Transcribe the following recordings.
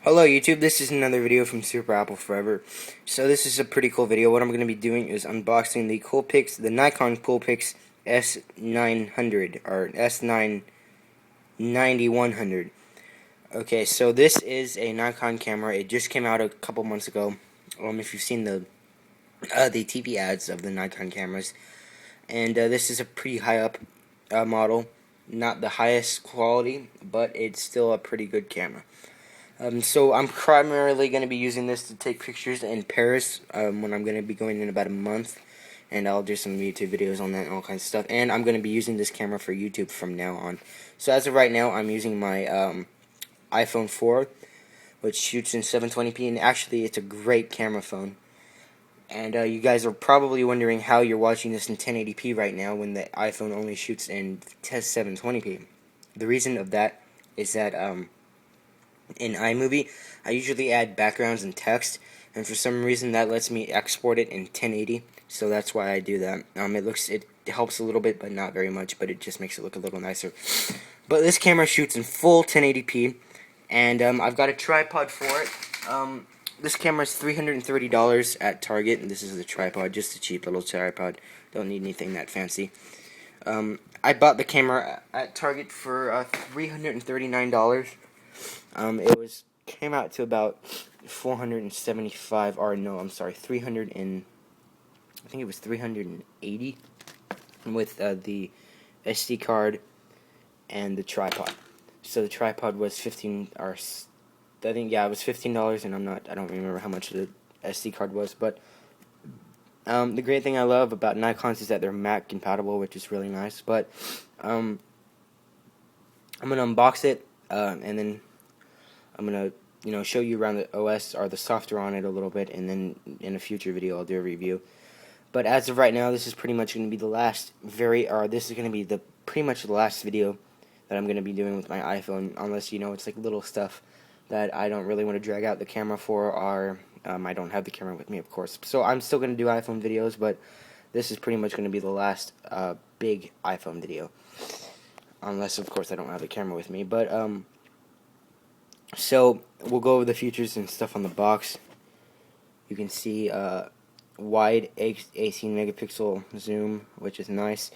Hello YouTube, this is another video from Super Apple Forever. So this is a pretty cool video. What I'm going to be doing is unboxing the Nikon Coolpix S900 or S9100. Okay, so this is a Nikon camera. It just came out a couple months ago. If you've seen the TV ads of the Nikon cameras, and this is a pretty high up model. Not the highest quality, but it's still a pretty good camera. So I'm primarily going to be using this to take pictures in Paris when I'm going to be going in about a month, and I'll do some YouTube videos on that and all kinds of stuff. And I'm going to be using this camera for YouTube from now on. So as of right now, I'm using my iPhone 4, which shoots in 720p, and actually it's a great camera phone. And you guys are probably wondering how you're watching this in 1080p right now when the iPhone only shoots in 720p. The reason of that is that in iMovie, I usually add backgrounds and text, and for some reason that lets me export it in 1080, so that's why I do that. It helps a little bit, but not very much, but it just makes it look a little nicer. But this camera shoots in full 1080p, and I've got a tripod for it. This camera is $330 at Target, and this is the tripod, just a cheap little tripod. Don't need anything that fancy. I bought the camera at Target for $339. It came out to about 475, or no, I'm sorry, 300 and I think it was 380 with the SD card and the tripod. So the tripod was it was $15, and I don't remember how much the SD card was, but the great thing I love about Nikons is that they're Mac compatible, which is really nice. But I'm gonna unbox it, and then I'm gonna show you around the OS or the software on it a little bit, and then in a future video I'll do a review. But as of right now, this is pretty much gonna be pretty much the last video that I'm gonna be doing with my iPhone, unless it's like little stuff that I don't really want to drag out the camera for, or I don't have the camera with me, of course. So I'm still gonna do iPhone videos, but this is pretty much gonna be the last big iPhone video, unless of course I don't have the camera with me. But so we'll go over the features and stuff on the box. You can see wide 18 megapixel zoom, which is nice.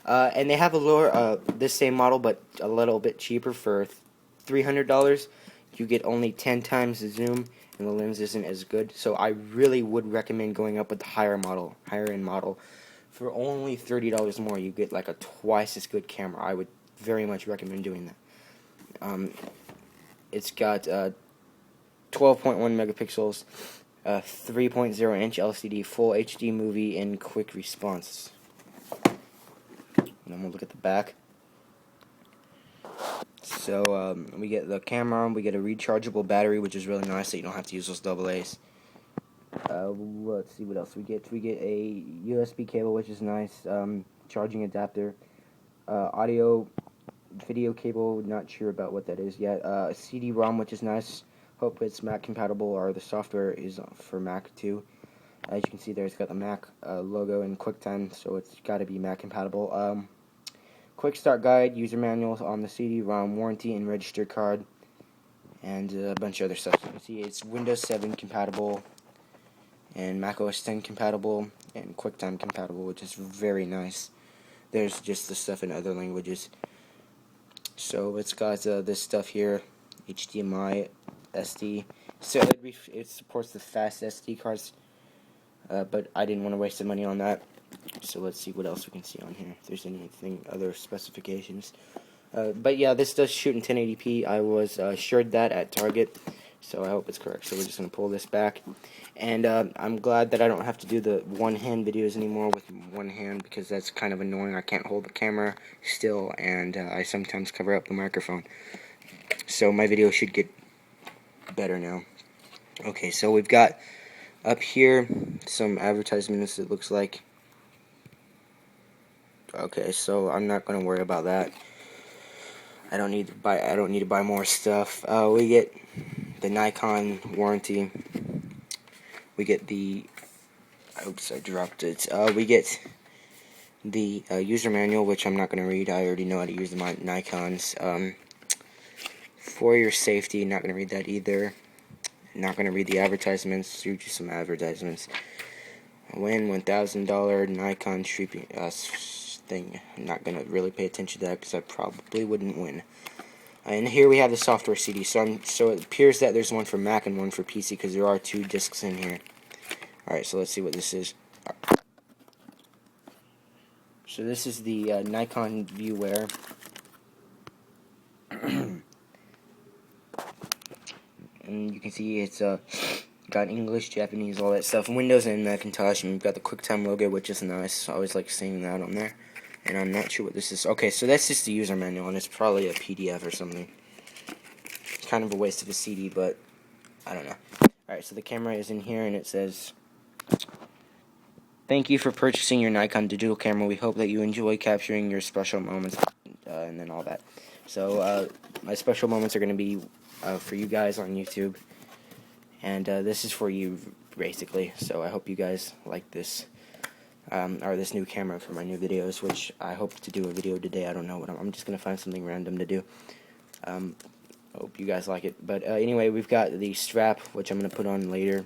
And they have a lower, this same model, but a little bit cheaper for $300. You get only 10 times the zoom, and the lens isn't as good. So I really would recommend going up with the higher end model. For only $30 more, you get like a twice as good camera. I would very much recommend doing that. It's got 12.1 megapixels, 3.0 inch LCD, full HD movie, and quick response. And then we'll look at the back. So we get the camera, we get a rechargeable battery, which is really nice, so you don't have to use those AA's. Let's see what else we get. We get a USB cable, which is nice, charging adapter, audio, video cable, not sure about what that is yet, a CD-ROM, which is nice. Hope it's Mac compatible, or the software is for Mac too. As you can see there, it's got the Mac logo and QuickTime, so it's got to be Mac compatible. Quick start guide, user manuals on the CD-ROM, warranty and register card, and a bunch of other stuff. You can see it's Windows 7 compatible, and Mac OS 10 compatible, and QuickTime compatible, which is very nice. There's just the stuff in other languages. So it's got this stuff here, HDMI, SD. So it supports the fast SD cards, but I didn't want to waste the money on that. So let's see what else we can see on here, if there's anything, other specifications. But yeah, this does shoot in 1080p. I was assured that at Target, so I hope it's correct. So we're just going to pull this back. And I'm glad that I don't have to do the one-hand videos anymore with one hand, because that's kind of annoying. I can't hold the camera still, and I sometimes cover up the microphone. So my video should get better now. Okay, so we've got up here some advertisements, it looks like. Okay, so I'm not going to worry about that. I don't need to buy more stuff. We get the Nikon warranty. We get the oops, I dropped it. We get the user manual, which I'm not going to read. I already know how to use my Nikons. For your safety, not going to read that either. Not going to read the advertisements, do just some advertisements. Win $1,000 Nikon streaming thing. I'm not going to really pay attention to that because I probably wouldn't win. And here we have the software CD. So it appears that there's one for Mac and one for PC because there are 2 discs in here. Alright, so let's see what this is. So this is the Nikon ViewWare. And you can see it's got English, Japanese, all that stuff. Windows and Macintosh, and we've got the QuickTime logo, which is nice. I always like seeing that on there. And I'm not sure what this is. Okay, so that's just the user manual, and it's probably a PDF or something. Kind of a waste of a CD, but I don't know. Alright, so the camera is in here, and it says, "Thank you for purchasing your Nikon digital camera. We hope that you enjoy capturing your special moments," and then all that. So, my special moments are going to be for you guys on YouTube. And this is for you, basically. So I hope you guys like this. Or this new camera for my new videos, which I hope to do a video today. I don't know what I'm just going to find something random to do. Hope you guys like it. But anyway, we've got the strap, which I'm going to put on later.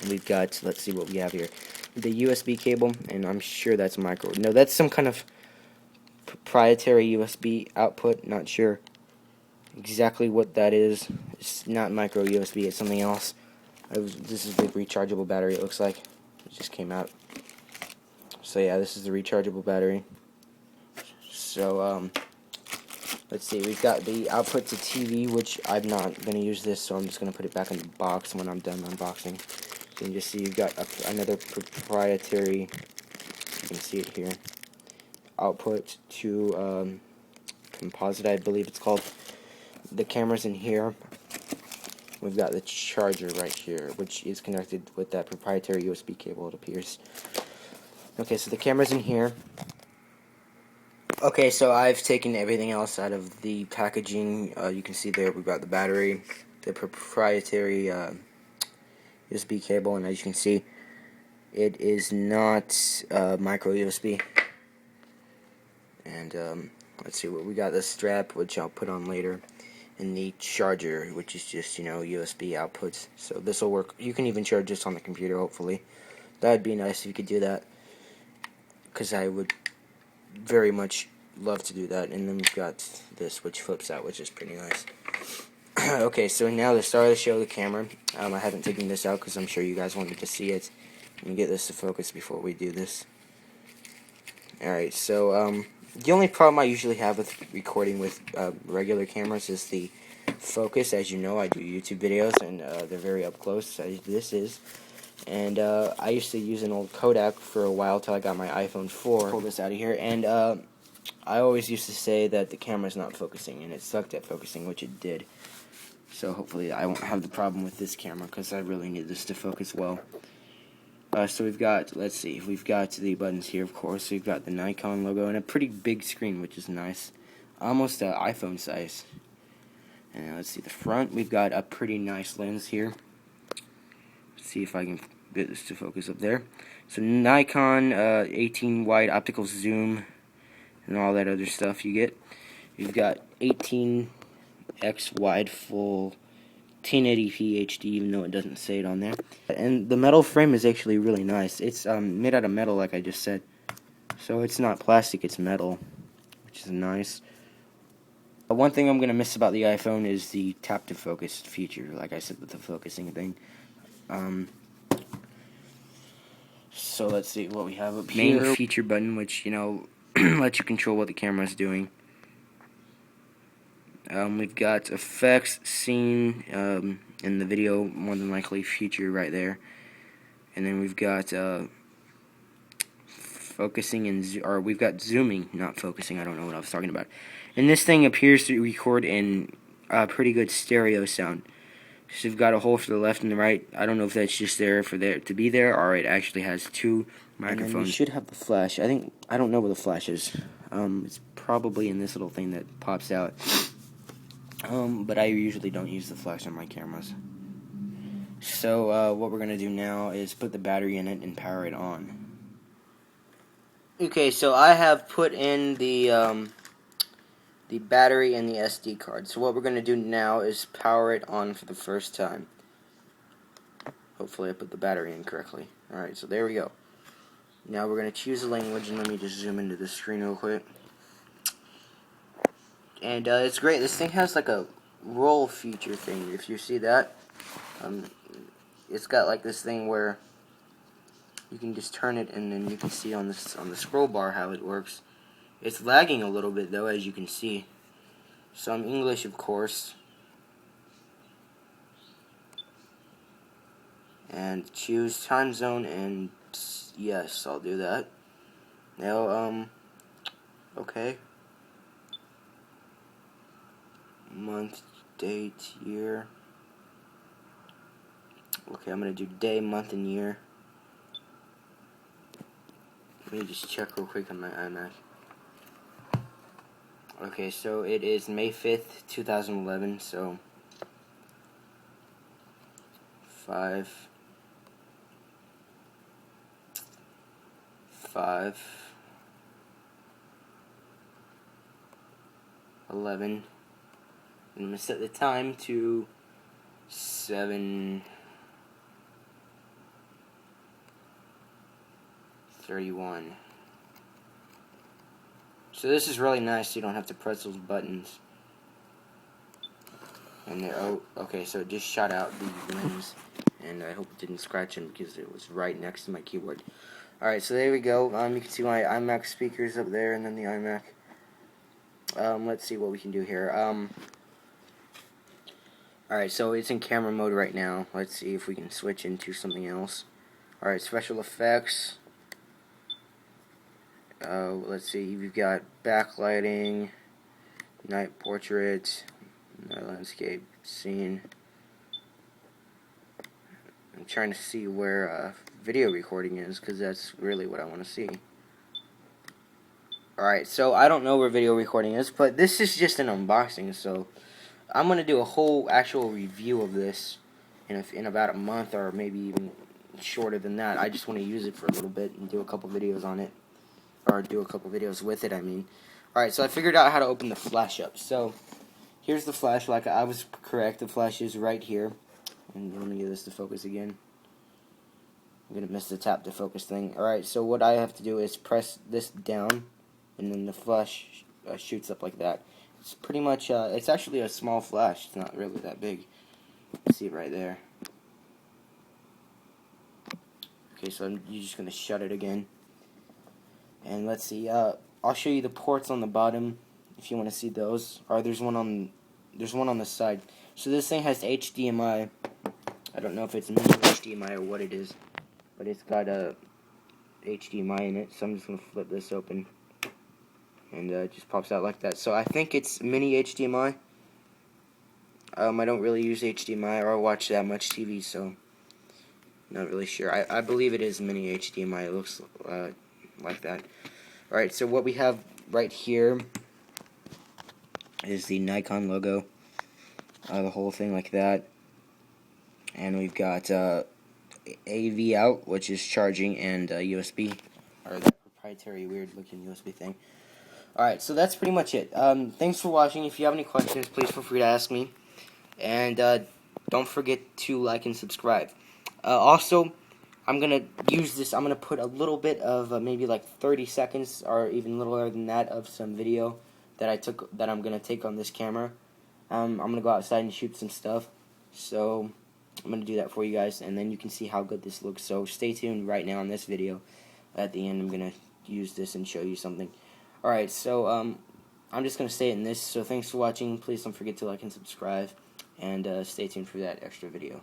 We've got, let's see what we have here. The USB cable, and I'm sure that's micro. No, that's some kind of proprietary USB output. Not sure exactly what that is. It's not micro USB, it's something else. This is the rechargeable battery, it looks like. It just came out. So yeah, this is the rechargeable battery. So let's see, we've got the output to TV, which I'm not going to use this, so I'm just going to put it back in the box when I'm done unboxing. You can just see you've got another proprietary, you can see it here, output to composite, I believe it's called. The camera's in here. We've got the charger right here, which is connected with that proprietary USB cable, it appears. Okay, so the camera's in here. Okay, so I've taken everything else out of the packaging. You can see there we've got the battery, the proprietary USB cable, and as you can see, it is not micro USB. And let's see what we got. The strap, which I'll put on later, and the charger, which is just, you know, USB outputs. So this will work. You can even charge this on the computer, hopefully. That would be nice if you could do that, because I would very much love to do that. And then we've got this, which flips out, which is pretty nice. Okay, so now the star of the show, the camera. I haven't taken this out because I'm sure you guys wanted to see it. Let me get this to focus before we do this. Alright, so the only problem I usually have with recording with regular cameras is the focus. As you know, I do YouTube videos, and they're very up close, as this is. And I used to use an old Kodak for a while till I got my iPhone 4. Pull this out of here, and I always used to say that the camera's not focusing, and it sucked at focusing, which it did. So hopefully I won't have the problem with this camera, because I really need this to focus well. So we've got, let's see, we've got the buttons here, of course. We've got the Nikon logo and a pretty big screen, which is nice. Almost iPhone size. And let's see the front. We've got a pretty nice lens here. Let's see if I can get this to focus up there. So Nikon 18 wide optical zoom and all that other stuff you get. You've got 18x wide full 1080p HD, even though it doesn't say it on there. And the metal frame is actually really nice. It's made out of metal, like I just said. So it's not plastic, it's metal, which is nice. One thing I'm going to miss about the iPhone is the tap to focus feature, like I said with the focusing thing. So let's see what we have up here. Main feature button, which, you know, lets you control what the camera is doing. We've got effects, scene, in the video, more than likely feature right there. And then we've got focusing and or we've got zooming, not focusing. I don't know what I was talking about. And this thing appears to record in pretty good stereo sound. So we've got a hole for the left and the right. I don't know if that's just there for there to be there, or it actually has 2 microphones. And then you should have the flash. I don't know where the flash is. It's probably in this little thing that pops out. But I usually don't use the flash on my cameras. So what we're going to do now is put the battery in it and power it on. Okay, so I have put in the the battery and the SD card. So what we're going to do now is power it on for the first time. Hopefully I put the battery in correctly. Alright, so there we go. Now we're going to choose a language, and let me just zoom into the screen real quick. And it's great. This thing has like a roll feature thing, if you see that. It's got like this thing where you can just turn it, and then you can see on the scroll bar how it works. It's lagging a little bit though, as you can see. So I'm English, of course. And choose time zone, and yes, I'll do that. Now, okay. Month, date, year. Okay, I'm gonna do day, month, and year. Let me just check real quick on my iMac. Okay, so it is May 5th, 2011, so 5/11. I'm going to set the time to 7:31. So this is really nice. You don't have to press those buttons. And there, oh, okay. So it just shot out the lens, and I hope it didn't scratch them because it was right next to my keyboard. All right, so there we go. You can see my iMac speakers up there, and then the iMac. Let's see what we can do here. Alright, so it's in camera mode right now. Let's see if we can switch into something else. Alright, special effects. Let's see, we've got backlighting, night portrait, night landscape, scene. I'm trying to see where video recording is, because that's really what I want to see. Alright, so I don't know where video recording is, but this is just an unboxing, so I'm going to do a whole actual review of this in about a month, or maybe even shorter than that. I just want to use it for a little bit and do a couple videos on it, or do a couple videos with it, I mean. Alright, so I figured out how to open the flash up. So here's the flash. Like I was correct, the flash is right here. And let me get this to focus again. I'm going to miss the tap to focus thing. Alright, so what I have to do is press this down, and then the flash shoots up like that. It's pretty much, it's actually a small flash. It's not really that big. See it right there. Okay, so you're just going to shut it again. And let's see, I'll show you the ports on the bottom if you want to see those. Or there's one on the side. So this thing has HDMI. I don't know if it's mini HDMI or what it is, but it's got a HDMI in it. So I'm just going to flip this open. And it just pops out like that. So I think it's mini HDMI. I don't really use HDMI or watch that much TV, so not really sure. I believe it is mini HDMI. It looks like that. Alright, so what we have right here is the Nikon logo. The whole thing like that. And we've got AV out, which is charging, and USB, or that proprietary weird looking USB thing. Alright, so that's pretty much it. Thanks for watching. If you have any questions, please feel free to ask me. And don't forget to like and subscribe. Also, I'm going to use this, I'm going to put a little bit of, maybe like 30 seconds, or even littler than that, of some video that I'm going to take on this camera. I'm going to go outside and shoot some stuff. So, I'm going to do that for you guys, and then you can see how good this looks. So, stay tuned right now on this video. At the end, I'm going to use this and show you something. Alright, so, I'm just going to stay in this. So, thanks for watching. Please don't forget to like and subscribe. And stay tuned for that extra video.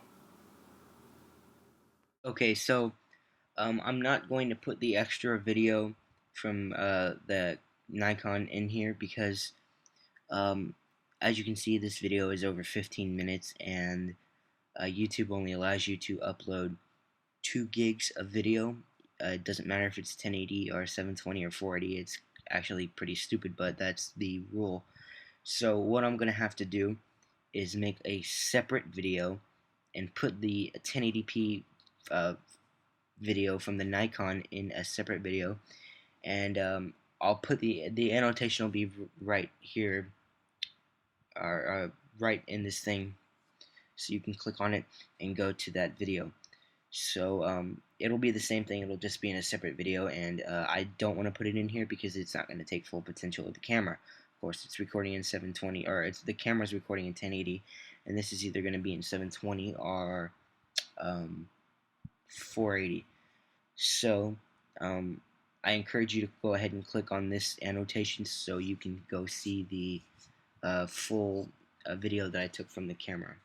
Okay, so I'm not going to put the extra video from the Nikon in here because as you can see, this video is over 15 minutes, and YouTube only allows you to upload 2 gigs of video. It doesn't matter if it's 1080 or 720 or 480. It's actually pretty stupid, but that's the rule. So what I'm going to have to do is make a separate video and put the 1080p video from the Nikon in a separate video, and I'll put the annotation will be right here are right in this thing, so you can click on it and go to that video. So it'll be the same thing, it'll just be in a separate video, and I don't want to put it in here because it's not going to take full potential of the camera. Of course, it's recording in 720, or the camera's recording in 1080, and this is either going to be in 720 or 480. So I encourage you to go ahead and click on this annotation so you can go see the full video that I took from the camera.